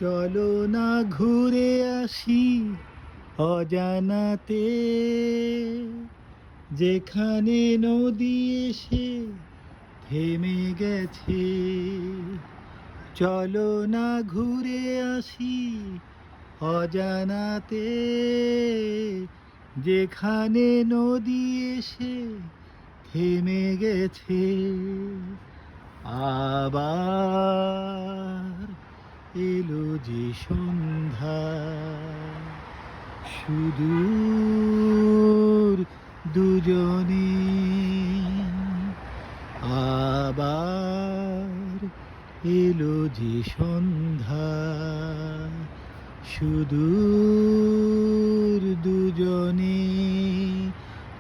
চলো না ঘুরে আসি অজানাতে, যেখানে নদী এসে থেমে গেছে। চলো না ঘুরে আসি অজানাতে, যেখানে নদী এসে থেমে গেছে। আবার এলো যে সন্ধ্যা, সুদূর দুজনে। আবার এলো যে সন্ধ্যা, সুদূর দুজনে।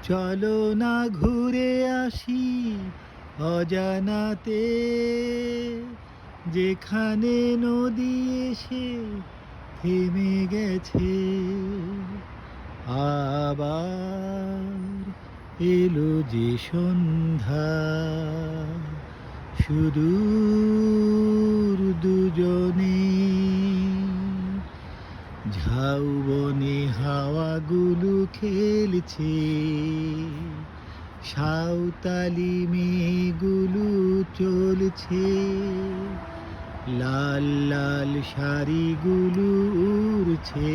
চলো না ঘুরে আসি অজানাতে, যেখানে নদী এসে থেমে গেছে। আবার এলো যে সন্ধ্যা, সুদূর দুজনে। ঝাউবনে হাওয়াগুলো খেলছে, সাঁওতালি মেয়েগুলো চলছে। লাল লাল শাড়িগুলো উড়ছে,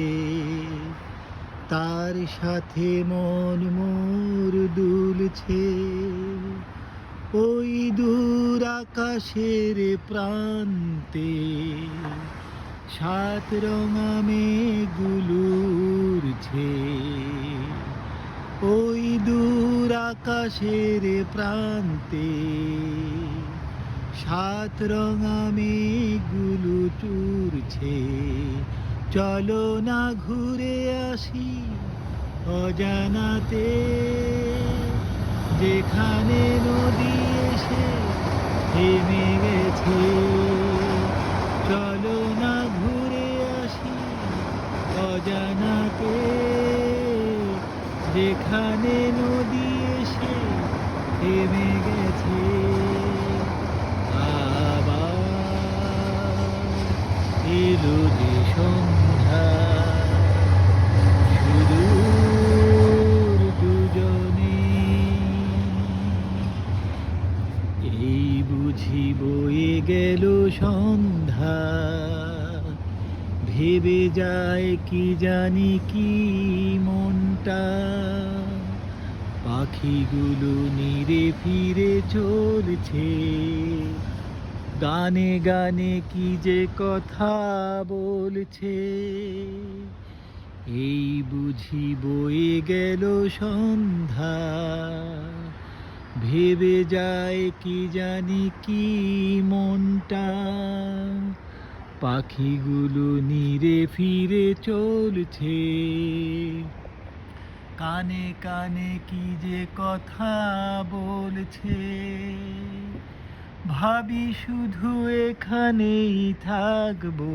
তার সাথে মন মোর দুলছে। ওই দূর আকাশের প্রান্তে সাত রঙা মেঘগুলো উড়ছে। ওই দূর আকাশের প্রান্তে সাত রঙা মেঘগুলো চুরছে। চলো না ঘুরে আসি অজানাতে, যেখানে নদী এসে থেমে গেছে। চলো না ঘুরে আসি অজানাতে, যেখানে নদী এসে থেমে গেছে। আবার এলো যে সন্ধ্যা, সুদূর দুজনে। এই বুঝি বয়ে গেল সন্ধ্যা, ভেবে যায় কি জানি কি মনটা। পাখিগুলো নিরে ফিরে চলছে, গানে গানে কি যে কথা বলছে। এই বুঝি বয়ে গেল সন্ধ্যা, ভেবে যায় কি জানি কি মনটা। পাখিগুলো নিরে ফিরে চলছে, কানে কানে কি যে কথা বলছে। ভাবি শুধু এখানেই থাকবো,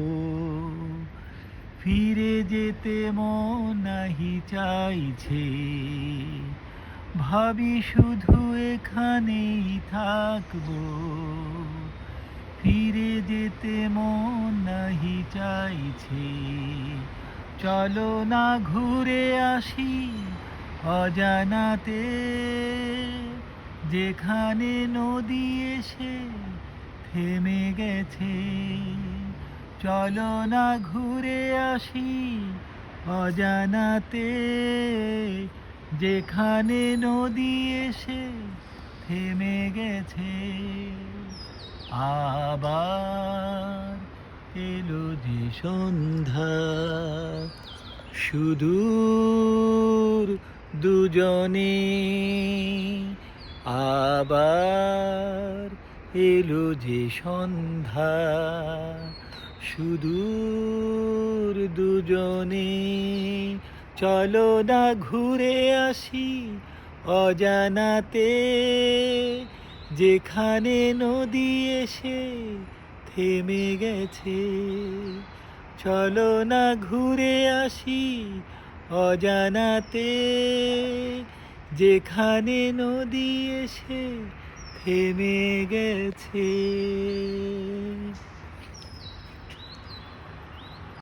ফিরে যেতে মন নাহি চাইছে। ভাবি শুধু এখানেই থাকবো, ফিরে যেতে মন নাহি চাইছে। চলো না ঘুরে আসি অজানাতে, যেখানে নদী এসে থেমে গেছে। চলো না ঘুরে আসি অজানাতে, যেখানে নদী এসে থেমে গেছে। আবার এলো যে সন্ধ্যা, সুদূর দুজনে। আবার এলো যে সন্ধ্যা, সুদূর দুজনে। চলো না ঘুরে আসি অজানাতে, যেখানে নদী এসে থেমে গেছে। চলো না ঘুরে আসি অজানাতে, যেখানে নদী এসে থেমে গেছে।